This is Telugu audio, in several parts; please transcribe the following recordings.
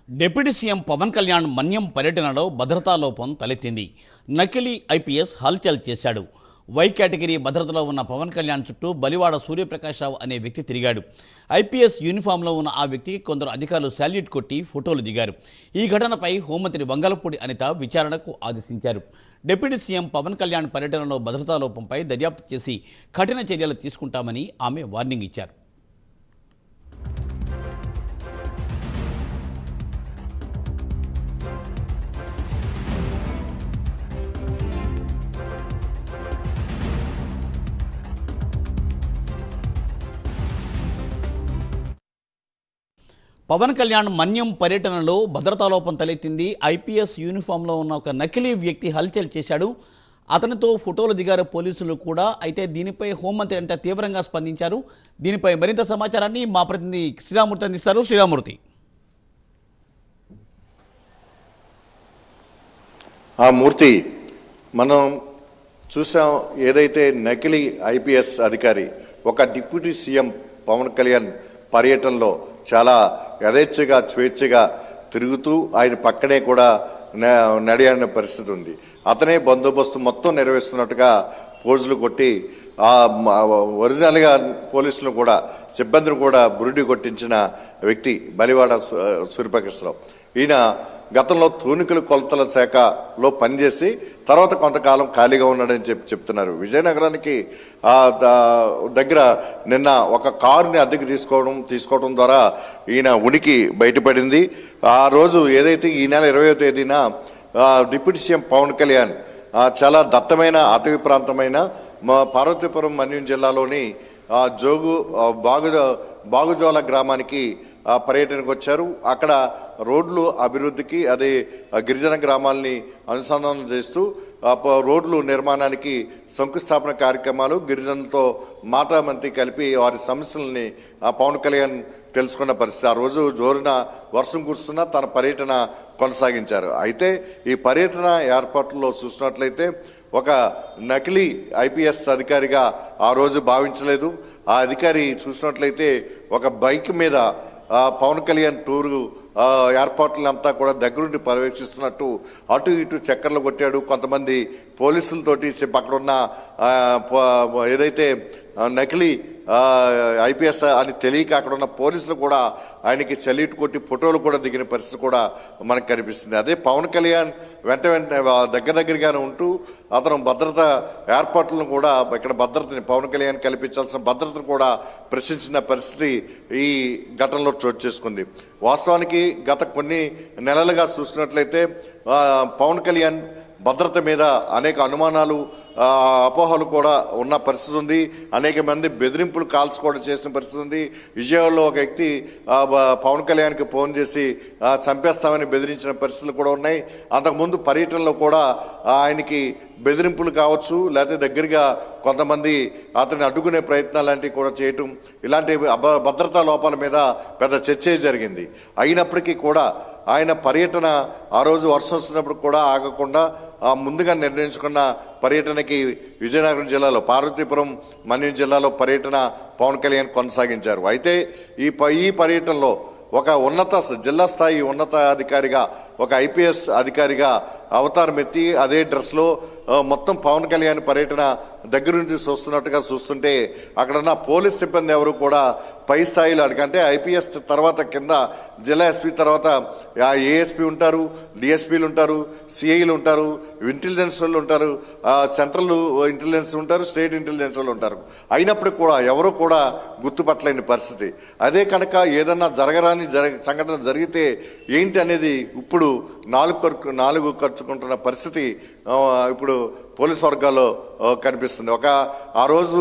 డిప్యూటీ సీఎం పవన్ కళ్యాణ్ మన్యం పర్యటనలో భద్రతా లోపం తలెత్తింది. నకిలీ ఐపీఎస్ హల్చల్ చేశాడు. వై కేటగిరీ భద్రతలో ఉన్న పవన్ కళ్యాణ్ చుట్టూ బలివాడ సూర్యప్రకాశ్రావు అనే వ్యక్తి తిరిగాడు. ఐపీఎస్ యూనిఫామ్లో ఉన్న ఆ వ్యక్తికి కొందరు అధికారులు శాల్యూట్ కొట్టి ఫోటోలు దిగారు. ఈ ఘటనపై హోంమంత్రి వంగలపూడి అనిత విచారణకు ఆదేశించారు. డిప్యూటీ సీఎం పవన్ కళ్యాణ్ పర్యటనలో భద్రతా లోపంపై దర్యాప్తు చేసి కఠిన చర్యలు తీసుకుంటామని ఆమె వార్నింగ్ ఇచ్చారు. పవన్ కళ్యాణ్ మన్యం పర్యటనలో భద్రతా లోపం తలెత్తింది. ఐపీఎస్ యూనిఫామ్లో ఉన్న ఒక నకిలీ వ్యక్తి హల్చల్ చేశాడు. అతనితో ఫోటోలు దిగారు పోలీసులు కూడా. అయితే దీనిపై హోంమంత్రి అంత తీవ్రంగా స్పందించారు. దీనిపై మరింత సమాచారాన్ని మా ప్రతినిధి శ్రీరామూర్తి అందిస్తారు. శ్రీరామూర్తి. ఆ మూర్తి, మనం చూసాం, ఏదైతే నకిలీ ఐపీఎస్ అధికారి ఒక డిప్యూటీ సీఎం పవన్ కళ్యాణ్ పర్యటనలో చాలా యథేచ్ఛగా స్వేచ్ఛగా తిరుగుతూ ఆయన పక్కనే కూడా నడియాడిన పరిస్థితి ఉంది. అతనే బందోబస్తు మొత్తం నెరవేరుస్తున్నట్టుగా పోజులు కొట్టి ఒరిజినల్గా పోలీసులు కూడా సిబ్బందిని కూడా బురిడి కొట్టించిన వ్యక్తి బలివాడ సూర్యప్రకాశ్రావు. ఈయన గతంలో తూనికల కొలతల శాఖలో పనిచేసి తర్వాత కొంతకాలం ఖాళీగా ఉన్నాడని చెప్తున్నారు. విజయనగరానికి దగ్గర నిన్న ఒక కారుని అద్దెకు తీసుకోవడం ద్వారా ఈయన ఉనికి బయటపడింది. ఆ రోజు ఏదైతే ఈ నెల 20వ తేదీన డిప్యూటీ సీఎం పవన్ కళ్యాణ్ చాలా దట్టమైన అటవీ ప్రాంతమైన పార్వతీపురం మన్యం జిల్లాలోని బాగుజోల గ్రామానికి పర్యటనకు వచ్చారు. అక్కడ రోడ్లు అభివృద్ధికి, అదే గిరిజన గ్రామాలని అనుసంధానం చేస్తూ రోడ్లు నిర్మాణానికి శంకుస్థాపన కార్యక్రమాలు, గిరిజనులతో మాటామంతి కలిపి వారి సమస్యలని పవన్ కళ్యాణ్ తెలుసుకున్న పరిస్థితి. ఆ రోజు జోరున వర్షం కురుస్తున్నా తన పర్యటన కొనసాగించారు. అయితే ఈ పర్యటన ఏర్పాట్లలో చూసినట్లయితే ఒక నకిలీ ఐపీఎస్ అధికారిగా ఆ రోజు భావించలేదు. ఆ అధికారి చూసినట్లయితే ఒక బైక్ మీద పవన్ కళ్యాణ్ టూరు ఏర్పాట్లంతా కూడా దగ్గరుండి పర్యవేక్షిస్తున్నట్టు అటు ఇటు చక్కర్లు కొట్టాడు. కొంతమంది పోలీసులతోటి అక్కడ ఉన్న ఏదైతే నకిలీ ఐపీఎస్ అని తెలియక అక్కడ ఉన్న పోలీసులు కూడా ఆయనకి చలీటు కొట్టి ఫోటోలు కూడా దిగిన పరిస్థితి కూడా మనకు కనిపిస్తుంది. అదే పవన్ కళ్యాణ్ వెంట దగ్గరగానే ఉంటూ అతను భద్రత ఏర్పాట్లను కూడా ఇక్కడ భద్రతని పవన్ కళ్యాణ్ కల్పించాల్సిన భద్రతను కూడా ప్రశ్నించిన పరిస్థితి ఈ ఘటనలో చోటు చేసుకుంది. వాస్తవానికి గత కొన్ని నెలలుగా చూసినట్లయితే పవన్ కళ్యాణ్ భద్రత మీద అనేక అనుమానాలు, అపోహలు కూడా ఉన్న పరిస్థితి ఉంది. అనేక మంది బెదిరింపులు కాల్స్ కూడా చేసిన పరిస్థితి ఉంది. విజయవాడలో ఒక వ్యక్తి పవన్ కళ్యాణ్కి ఫోన్ చేసి చంపేస్తామని బెదిరించిన పరిస్థితులు కూడా ఉన్నాయి. అంతకుముందు పర్యటనలో కూడా ఆయనకి బెదిరింపులు కావచ్చు, లేకపోతే దగ్గరగా కొంతమంది అతన్ని అడ్డుకునే ప్రయత్నాలు లాంటివి కూడా చేయటం, ఇలాంటి భద్రతా లోపాల మీద పెద్ద చర్చ జరిగింది. అయినప్పటికీ కూడా ఆయన పర్యటన ఆ రోజు వర్షం వస్తున్నప్పుడు కూడా ఆగకుండా ముందుగా నిర్ణయించుకున్న పర్యటనకి విజయనగరం జిల్లాలో పార్వతీపురం మన్యం జిల్లాలో పర్యటన పవన్ కళ్యాణ్ కొనసాగించారు. అయితే ఈ పర్యటనలో ఒక జిల్లా స్థాయి ఉన్నతాధికారిగా, ఒక ఐపీఎస్ అధికారిగా అవతారం ఎత్తి అదే డ్రెస్లో మొత్తం పవన్ కళ్యాణ్ పర్యటన దగ్గర నుంచి చూస్తుంటే అక్కడ ఉన్న పోలీస్ సిబ్బంది ఎవరు కూడా పై స్థాయిలో, అంటే ఐపీఎస్ తర్వాత కింద జిల్లా ఎస్పీ తర్వాత ఏఎస్పీ ఉంటారు, డిఎస్పీలు ఉంటారు, సిఐలు ఉంటారు, ఇంటెలిజెన్స్ వాళ్ళు ఉంటారు, సెంట్రల్ ఇంటెలిజెన్స్ ఉంటారు, స్టేట్ ఇంటెలిజెన్స్ వాళ్ళు ఉంటారు. అయినప్పటికీ కూడా ఎవరు కూడా గుర్తుపట్టలేని పరిస్థితి. అదే కనుక ఏదన్నా జరగరాని సంఘటన జరిగితే ఏంటి అనేది ఇప్పుడు నాలుగు ఖర్చుకుంటున్న పరిస్థితి ఇప్పుడు పోలీస్ వర్గాల్లో కనిపిస్తుంది. ఆ రోజు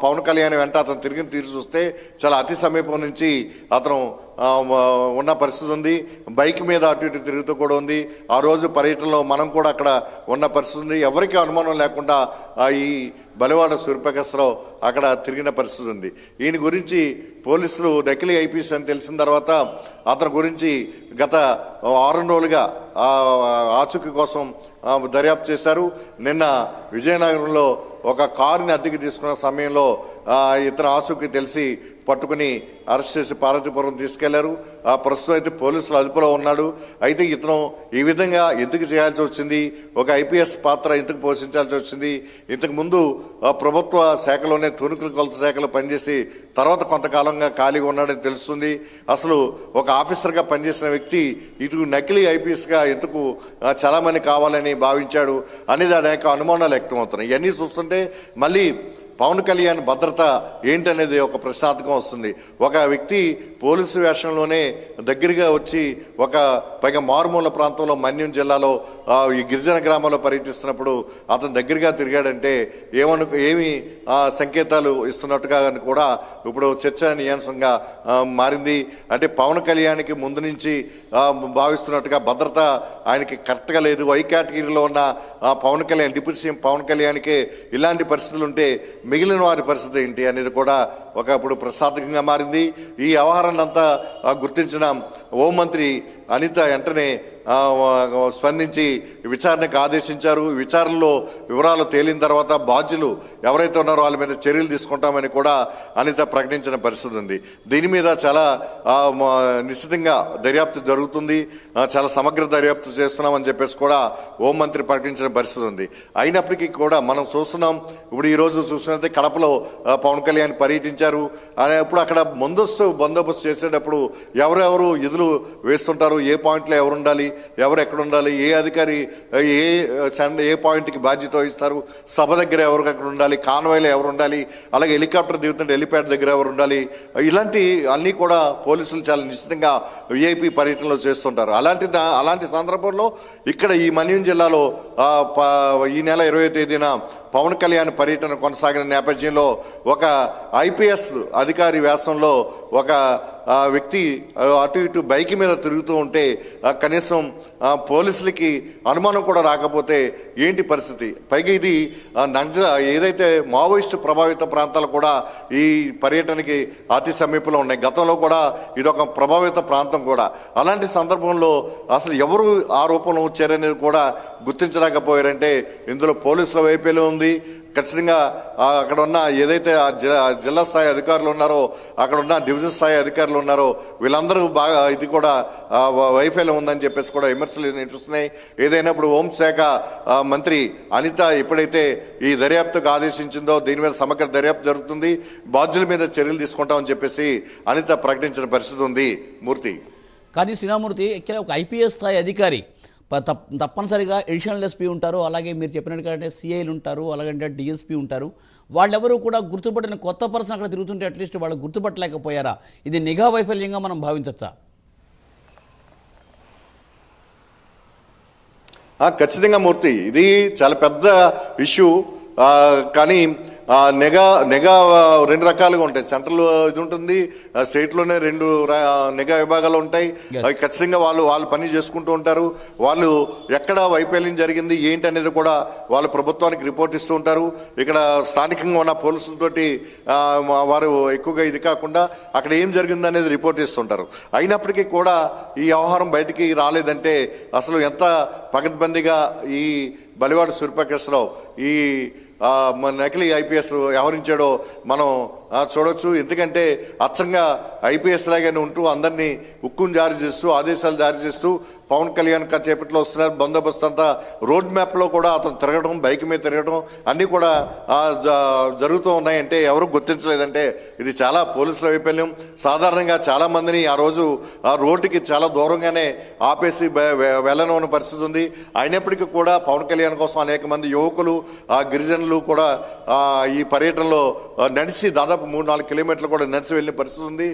పవన్ కళ్యాణ్ వెంట అతను తిరిగి చూస్తే చాలా అతి సమీపం నుంచి అతను ఉన్న పరిస్థితి ఉంది. బైక్ మీద అటు ఇటు తిరుగుతూ కూడా ఉంది. ఆ రోజు పర్యటనలో మనం కూడా అక్కడ ఉన్న పరిస్థితి ఉంది. ఎవరికి అనుమానం లేకుండా ఈ బలివాడ సూర్యప్రకాశ్రావు అక్కడ తిరిగిన పరిస్థితి ఉంది. ఈయన గురించి పోలీసులు నకిలీ ఐపీఎస్ అని తెలిసిన తర్వాత అతని గురించి గత 6 రోజులుగా ఆచూకీ కోసం దర్యాప్తు చేశారు. నిన్న విజయనగరంలో ఒక కారుని అద్దెకి తీసుకున్న సమయంలో ఇతర ఆచూకీ తెలిసి పట్టుకుని అరెస్ట్ చేసి పార్వతీపురం తీసుకెళ్లారు. ప్రస్తుతం అయితే పోలీసులు అదుపులో ఉన్నాడు. అయితే ఇతను ఈ విధంగా ఎందుకు చేయాల్సి వచ్చింది, ఒక ఐపీఎస్ పాత్ర ఎందుకు పోషించాల్సి వచ్చింది, ఇంతకు ముందు ప్రభుత్వ శాఖలోనే తూనికల కొలత శాఖలో పనిచేసి తర్వాత కొంతకాలంగా ఖాళీగా ఉన్నాడని తెలుస్తుంది. అసలు ఒక ఆఫీసర్గా పనిచేసిన వ్యక్తి ఇటు నకిలీ ఐపీఎస్గా ఎందుకు చాలా మంది కావాలని భావించాడు అనేది అనేక అనుమానాలు వ్యక్తమవుతున్నాయి. ఇవన్నీ చూస్తుంటే మళ్ళీ పవన్ కళ్యాణ్ భద్రత ఏంటనేది ఒక ప్రశ్నార్థకం వస్తుంది. ఒక వ్యక్తి పోలీసు వేషంలోనే దగ్గరగా వచ్చి పైగా మారుమూల ప్రాంతంలో మన్యం జిల్లాలో ఈ గిరిజన గ్రామాల్లో పర్యటిస్తున్నప్పుడు అతను దగ్గరగా తిరిగాడంటే ఏమి సంకేతాలు ఇస్తున్నట్టుగా కూడా ఇప్పుడు చర్చనీయాంశంగా మారింది. అంటే పవన్ కళ్యాణ్కి ముందు నుంచి భావిస్తున్నట్టుగా భద్రత ఆయనకి కరెక్ట్గా లేదు. వై కేటగిరీలో ఉన్న పవన్ కళ్యాణ్, డిప్యూటీ సీఎం పవన్ కళ్యాణ్కి ఇలాంటి పరిస్థితులు ఉంటే మిగిలిన వారి పరిస్థితి ఏంటి అనేది కూడా ఒకప్పుడు ప్రశ్నార్థకంగా మారింది. ఈ వ్యవహారాన్ని అంతా గుర్తించిన హోంమంత్రి అనిత వెంటనే స్పందించి విచారణకు ఆదేశించారు. విచారణలో వివరాలు తేలిన తర్వాత బాధ్యులు ఎవరైతే ఉన్నారో వాళ్ళ మీద చర్యలు తీసుకుంటామని కూడా అనిత ప్రకటించిన పరిస్థితి ఉంది. దీని మీద చాలా నిశ్చితంగా దర్యాప్తు జరుగుతుంది, చాలా సమగ్ర దర్యాప్తు చేస్తున్నామని చెప్పేసి కూడా హోంమంత్రి ప్రకటించిన పరిస్థితి ఉంది. అయినప్పటికీ కూడా మనం చూస్తున్నాం, ఇప్పుడు ఈరోజు చూసినట్లయితే కడపలో పవన్ కళ్యాణ్ పర్యటించారు. ఇప్పుడు అక్కడ బందోబస్తు చేసేటప్పుడు ఎవరెవరు ఎదురు వేస్తుంటారు, ఏ పాయింట్లో ఎవరు ఉండాలి, ఎవరు ఎక్కడ ఉండాలి, ఏ అధికారి ఏ పాయింట్కి బాధ్యత వహిస్తారు, సభ దగ్గర ఎవరు ఎక్కడ ఉండాలి, కాన్వాయ్లో ఎవరు ఉండాలి, అలాగే హెలికాప్టర్ దిగుతుంటే హెలిప్యాడ్ దగ్గర ఎవరు ఉండాలి, ఇలాంటి అన్నీ కూడా పోలీసులు చాలా నిశ్చితంగా విఐపి పర్యటనలో చేస్తుంటారు. అలాంటి సందర్భంలో ఇక్కడ ఈ మన్యం జిల్లాలో ఈ నెల 20వ తేదీన పవన్ కళ్యాణ్ పర్యటన కొనసాగిన నేపథ్యంలో ఒక ఐపీఎస్ అధికారి వ్యాసంలో ఒక వ్యక్తి అటు ఇటు బైక్ మీద తిరుగుతూ ఉంటే కనీసం పోలీసులకి అనుమానం కూడా రాకపోతే ఏంటి పరిస్థితి? పైగా ఇది ఏదైతే మావోయిస్టు ప్రభావిత ప్రాంతాలు కూడా ఈ పర్యటనకి అతి సమీపంలో ఉన్నాయి. గతంలో కూడా ఇది ఒక ప్రభావిత ప్రాంతం కూడా. అలాంటి సందర్భంలో అసలు ఎవరు ఆ రూపంలో వచ్చారనేది కూడా గుర్తించలేకపోయారంటే ఇందులో పోలీసుల వైపేలో ఉంది. ఖచ్చితంగా అక్కడ ఉన్న ఏదైతే జిల్లా స్థాయి అధికారులు ఉన్నారో, అక్కడ ఉన్న డివిజన్ స్థాయి అధికారులు ఉన్నారో, వీళ్ళందరూ బాగా ఇది కూడా వైఫల్యం ఉందని చెప్పేసి కూడా విమర్శలు వినిపిస్తున్నాయి. ఏదైనా ఇప్పుడు హోంశాఖ మంత్రి అనిత ఎప్పుడైతే ఈ దర్యాప్తుకు ఆదేశించిందో దీని మీద సమగ్ర దర్యాప్తు జరుగుతుంది, బాధ్యుల మీద చర్యలు తీసుకుంటామని చెప్పేసి అనిత ప్రకటించిన పరిస్థితి ఉంది. మూర్తి కానీ శ్రీరామూర్తి ఒక ఐపీఎస్ స్థాయి అధికారి తప్పనిసరిగా ఎడిషనల్ ఎస్పీ ఉంటారు, అలాగే మీరు చెప్పినట్టుగా సిఐలు ఉంటారు, అలాగే డిఎస్పీ ఉంటారు. వాళ్ళెవరూ కూడా గుర్తుపట్టిన కొత్త పర్సన్ అక్కడ తిరుగుతుంటే అట్లీస్ట్ వాళ్ళు గుర్తుపట్టలేకపోయారా? ఇది నిఘా వైఫల్యంగా మనం భావించవచ్చా? ఖచ్చితంగా మూర్తి, ఇది చాలా పెద్ద ఇష్యూ. కానీ నెగా రెండు రకాలుగా ఉంటాయి. సెంట్రల్ ఇది ఉంటుంది, స్టేట్లోనే రెండు నెగా విభాగాలు ఉంటాయి. అవి ఖచ్చితంగా వాళ్ళు పని చేసుకుంటూ ఉంటారు. వాళ్ళు ఎక్కడ వైఫల్యం జరిగింది ఏంటి అనేది కూడా వాళ్ళు ప్రభుత్వానికి రిపోర్ట్ ఇస్తూ ఉంటారు. ఇక్కడ స్థానికంగా ఉన్న పోలీసులతోటి వారు ఎక్కువగా ఇది కాకుండా అక్కడ ఏం జరిగింది అనేది రిపోర్ట్ ఇస్తుంటారు. అయినప్పటికీ కూడా ఈ వ్యవహారం బయటికి రాలేదంటే అసలు ఎంత పకడ్బందీగా ఈ బలివాడ సూర్యప్రకాశ్రావు ఈ నకిలీ ఐపీఎస్ వ్యవహరించాడో మనం చూడొచ్చు. ఎందుకంటే అచ్చంగా ఐపీఎస్ లాగానే ఉంటూ అందరినీ హుక్కును జారీ చేస్తూ ఆదేశాలు జారీ చేస్తూ పవన్ కళ్యాణ్ చేపట్లో వస్తున్నారు. బందోబస్తు అంతా రోడ్ మ్యాప్లో కూడా అతను తిరగడం, బైక్ మీద తిరగడం అన్నీ కూడా జరుగుతూ ఉన్నాయంటే ఎవరు గుర్తించలేదంటే ఇది చాలా పోలీసుల వైఫల్యం. సాధారణంగా చాలా మందిని ఆ రోజు ఆ రోడ్డుకి చాలా దూరంగానే ఆపేసి వెళ్ళని పరిస్థితి ఉంది. అయినప్పటికీ కూడా పవన్ కళ్యాణ్ కోసం అనేక మంది యువకులు గిరిజనులు కూడా ఈ పర్యటనలో నడిచి దాదాపు 3-4 కిలోమీటర్లు కూడా నడిచి వెళ్ళిన పరిస్థితి ఉంది.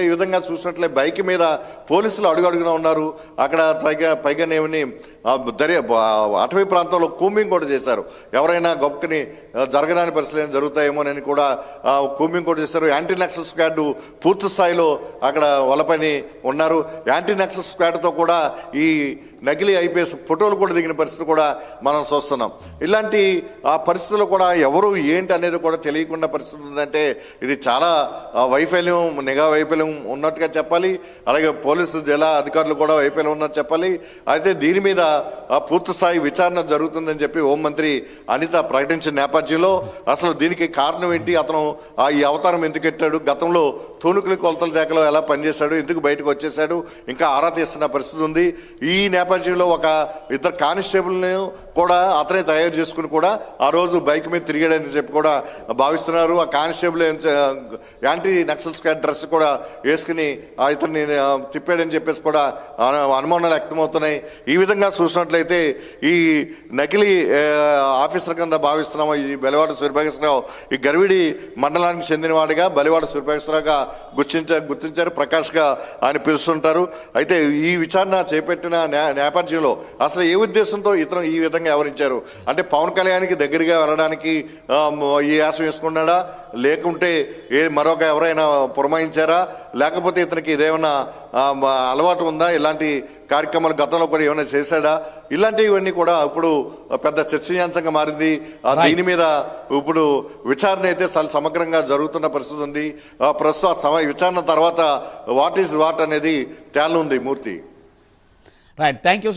ఈ విధంగా చూసినట్లే బైక్ మీద పోలీసులు అడుగడుగునా ఉన్నారు. అక్కడ పైగానేమని అటవీ ప్రాంతంలో కూంబింగ్ కూడా చేశారు. ఎవరైనా గొప్పని జరగరాని పరిస్థితులు జరుగుతాయేమోనని కూడా కూంబింగ్ కూడా చేశారు. యాంటీ నక్సల్ స్క్వాడ్ పూర్తి స్థాయిలో అక్కడ వలపని ఉన్నారు. యాంటీ నక్సల్ స్క్వాడ్తో కూడా ఈ నకిలీ ఐపీఎస్ ఫోటోలు కూడా దిగిన పరిస్థితి కూడా మనం చూస్తున్నాం. ఇలాంటి ఆ పరిస్థితుల్లో కూడా ఎవరు ఏంటి అనేది కూడా తెలియకుండా పరిస్థితి ఉందంటే ఇది చాలా వైఫల్యం, నిఘా వైఫల్యం ఉన్నట్టుగా చెప్పాలి. అలాగే పోలీసు జిల్లా అధికారులు కూడా వైఫల్యం ఉన్నట్టు చెప్పాలి. అయితే దీని మీద పూర్తి స్థాయి విచారణ జరుగుతుందని చెప్పి హోంమంత్రి అనిత ప్రకటించిన నేపథ్యంలో అసలు దీనికి కారణం ఏంటి, అతను ఈ అవతారం ఎందుకు ఎట్టాడు, గతంలో తూనుకుల కొలతల శాఖలో ఎలా పనిచేశాడు, ఎందుకు బయటకు వచ్చేసాడు, ఇంకా ఆరా తీస్తున్న పరిస్థితి ఉంది. ఈ నేపథ్యంలో ఒక ఇద్దరు కానిస్టేబుల్ని కూడా అతనే తయారు చేసుకుని కూడా ఆ రోజు బైక్ మీద తిరిగాడని చెప్పి కూడా భావిస్తున్నారు. ఆ constable anti Naxal squad dress కూడా వేసుకుని ఇతన్ని తిప్పాడని చెప్పేసి కూడా అనుమానాలు వ్యక్తమవుతున్నాయి. ఈ విధంగా చూసినట్లయితే ఈ నకిలీ ఆఫీసర్ కింద భావిస్తున్నాము ఈ బలివాడ సూర్యప్రకాశ్రావు. ఈ గర్విడి మండలానికి చెందినవాడిగా బలివాడ సూర్యప్రకాశ్రావుగా గుర్తించారు, ప్రకాష్గా ఆయన పిలుస్తుంటారు. అయితే ఈ విచారణ చేపట్టిన నేపథ్యంలో అసలు ఏ ఉద్దేశంతో ఇతను ఈ విధంగా వ్యవహరించారు అంటే పవన్ కళ్యాణ్కి దగ్గరగా వెళ్ళడానికి ఈ యాసం వేసుకున్నాడా, లేకుంటే మరొక ఎవరైనా పురమాయించారా, లేకపోతే ఇతనికి ఇదేమన్నా అలవాటు ఉందా, ఇలాంటి కార్యక్రమాలు గతంలో కూడా ఏమైనా చేశాడా, ఇలాంటివన్నీ కూడా ఇప్పుడు పెద్ద చర్చనీయాంశంగా మారింది. దీని మీద ఇప్పుడు విచారణ అయితే సమగ్రంగా జరుగుతున్న పరిస్థితి ఉంది. ప్రస్తుతం విచారణ తర్వాత వాట్ ఈజ్ వాట్ అనేది తేలనుంది మూర్తి. Right, thank you.